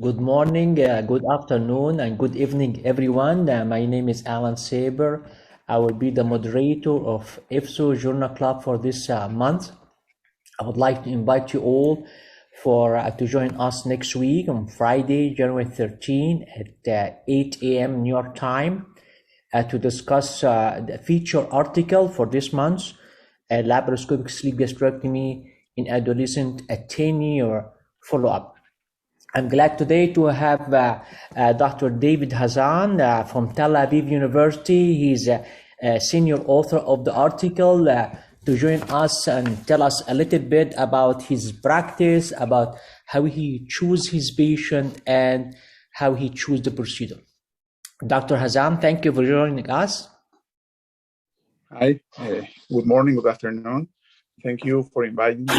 Good morning, good afternoon, and good evening, everyone. My name is Alan Saber. I will be the moderator of Ifso Journal Club for this month. I would like to invite you all to join us next week on Friday, January 13 at 8 a.m. New York time to discuss the feature article for this month, laparoscopic sleep gastrectomy in adolescent at 10-year follow-up. I'm glad today to have Dr. David Hazan from Tel Aviv University. He's a senior author of the article to join us and tell us a little bit about his practice, about how he chooses his patient and how he chooses the procedure. Dr. Hazan, thank you for joining us. Hi, good morning, good afternoon. Thank you for inviting me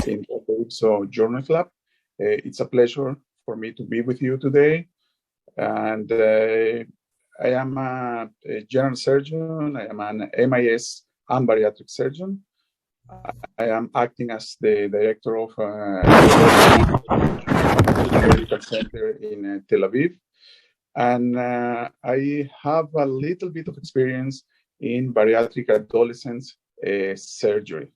in the Xxxvii Journal Club. It's a pleasure for me to be with you today. And I am a general surgeon. I am an MIS and bariatric surgeon. I am acting as the director of a medical center in Tel Aviv. And I have a little bit of experience in bariatric adolescents surgery.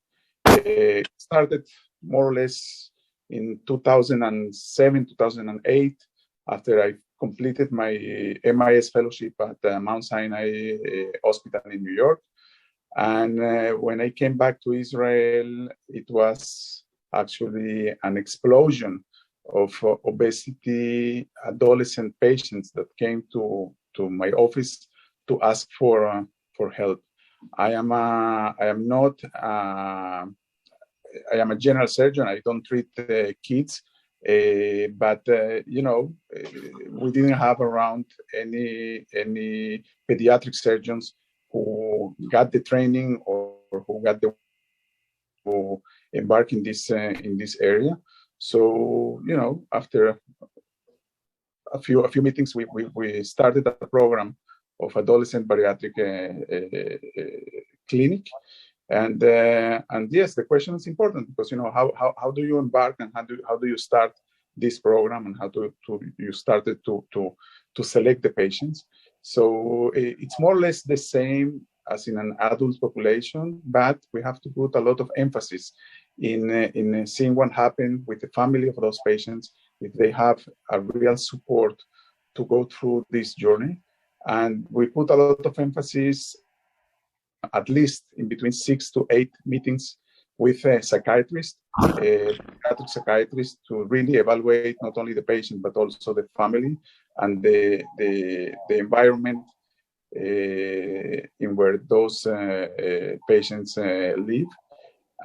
Started more or less in 2007, 2008, after I completed my MIS fellowship at Mount Sinai Hospital in New York. And when I came back to Israel, it was actually an explosion of obesity adolescent patients that came to my office to ask for help. I am a general surgeon. I don't treat kids, but you know, we didn't have around any pediatric surgeons who got the training or who got to embark in this area. So, you know, after a few meetings, we started a program of adolescent bariatric clinic, and yes, the question is important because, you know, how do you embark and how do you start this program and how you started to select the patients. So it's more or less the same as in an adult population, but we have to put a lot of emphasis in seeing what happened with the family of those patients, if they have a real support to go through this journey. And we put a lot of emphasis, at least in between 6 to 8 meetings with a psychiatrist, pediatric psychiatrist, to really evaluate not only the patient, but also the family and the environment in where those patients live.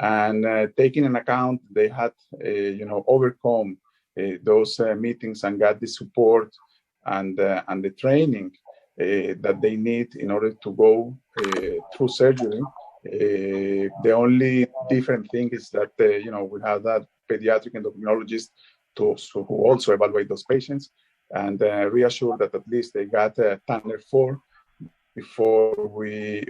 And taking into account they had, you know, overcome those meetings and got the support and the training that they need in order to go through surgery. The only different thing is that, you know, we have that pediatric endocrinologist who also evaluate those patients and reassure that at least they got Tanner 4 before we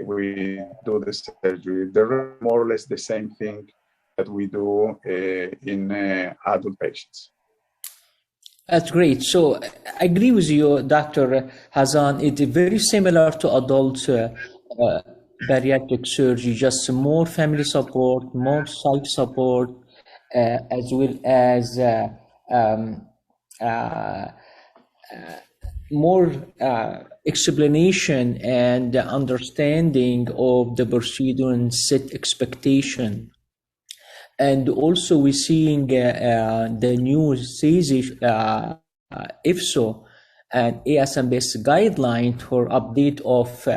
do the surgery. They're more or less the same thing that we do in adult patients. That's great. So I agree with you, Dr. Hazan. It's very similar to adult bariatric surgery, just more family support, more site support, as well as more explanation and understanding of the procedure and set expectation. And also we're seeing the new Xxxvii Ifso and ASMBS guideline for update of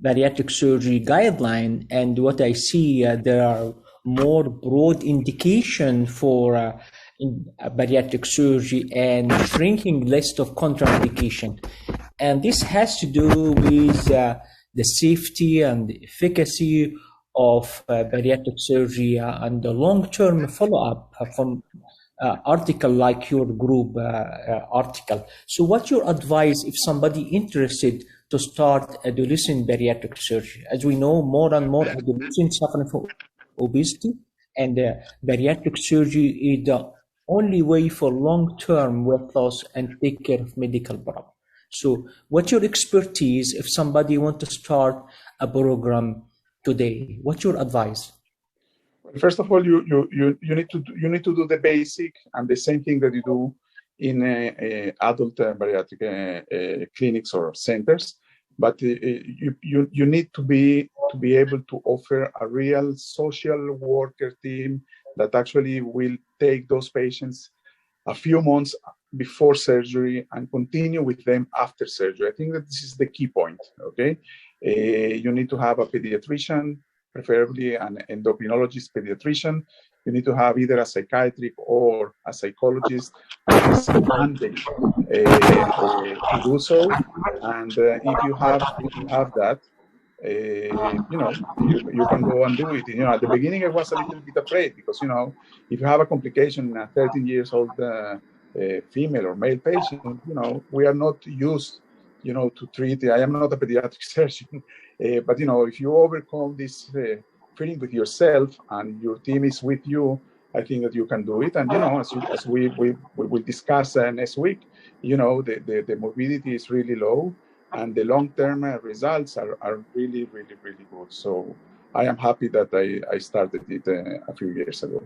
bariatric surgery guideline. And what I see, there are more broad indication for bariatric surgery and shrinking list of contraindication. And this has to do with the safety and the efficacy of bariatric surgery and the long-term follow-up from article like your group article. So what's your advice if somebody interested to start adolescent bariatric surgery? As we know, more and more adolescents suffering from obesity, and bariatric surgery is the only way for long-term weight loss and take care of medical problem. So what's your expertise if somebody wants to start a program today? What's your advice? First of all, you need to do the basic and the same thing that you do in adult bariatric clinics or centers, but you need to be able to offer a real social worker team that actually will take those patients a few months before surgery and continue with them after surgery. I think that this is the key point. Okay, you need to have a pediatrician, preferably an endocrinologist pediatrician. You need to have either a psychiatric or a psychologist who is mandate to do so. And if you have that, you can go and do it. At the beginning I was a little bit afraid because if you have a complication in a 13 years old female or male patient, we are not used to treat. I am not a pediatric surgeon, but if you overcome this feeling with yourself and your team is with you, I think that you can do it. And as we will discuss next week, the morbidity is really low, and the long-term results are really, really, really good. So I am happy that I started it a few years ago.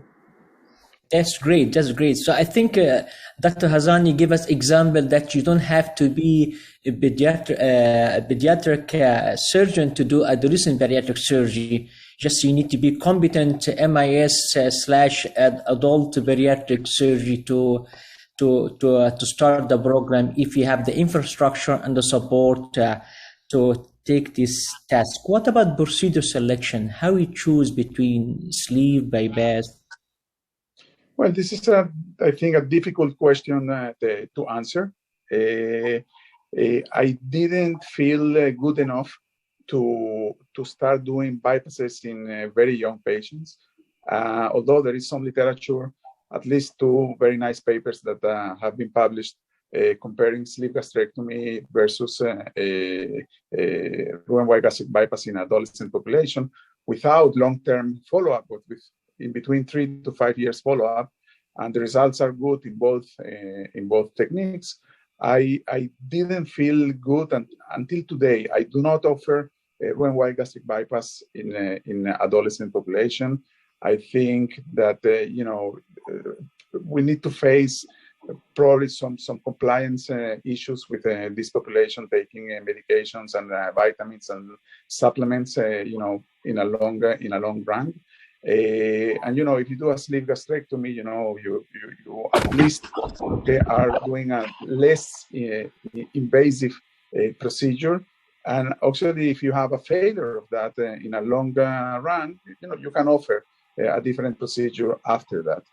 That's great. That's great. So I think Dr. Hazani gave us example that you don't have to be a pediatric surgeon to do adolescent bariatric surgery. Just you need to be competent MIS/adult bariatric surgery to start the program if you have the infrastructure and the support to take this task. What about procedure selection? How you choose between sleeve bypass? Well, this is, I think, a difficult question to answer. I didn't feel good enough to start doing bypasses in very young patients, although there is some literature, at least 2 very nice papers that have been published comparing sleeve gastrectomy versus Roux-en-Y gastric bypass in adolescent population without long-term follow-up, but with in between 3 to 5 years follow-up, and the results are good in both techniques. I didn't feel good until today. I do not offer Roux-en-Y gastric bypass in adolescent population. I think that we need to face probably some compliance issues with this population taking medications and vitamins and supplements, in a long run. And if you do a sleeve gastrectomy, you at least are doing a less invasive procedure. And actually, if you have a failure of that in a long run, you can offer a different procedure after that.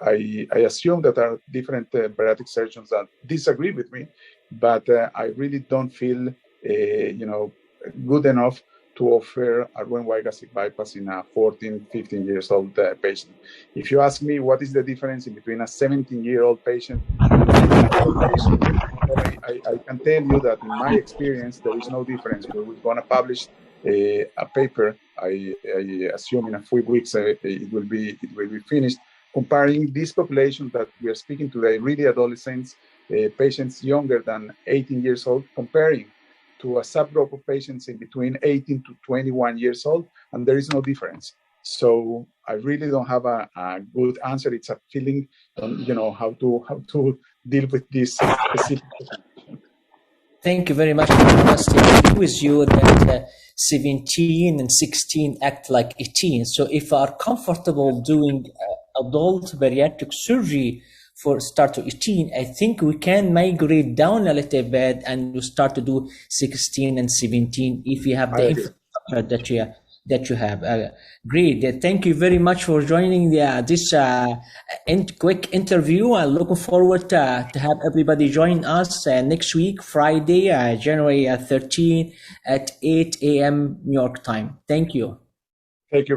I assume that there are different bariatric surgeons that disagree with me, but I really don't feel, good enough to offer a Roux-en-Y gastric bypass in a 14, 15 years old patient. If you ask me what is the difference in between a 17-year-old patient and an adult patient, I can tell you that in my experience, there is no difference. We're going to publish a paper. I assume in a few weeks it will be finished, comparing this population that we are speaking today, really adolescents, patients younger than 18 years old, comparing to a subgroup of patients in between 18 to 21 years old, and there is no difference. So I really don't have a good answer. It's a feeling, how to deal with this specific situation. Thank you very much. I must agree with you that 17 and 16 act like 18. So if we are comfortable doing adult bariatric surgery for start to 18, I think we can migrate down a little bit and we start to do 16 and 17 if you have the infrastructure that you have. Great. Thank you very much for joining this quick interview. I'm looking forward to have everybody join us next week, Friday, January 13 at 8 a.m. New York time. Thank you. Thank you.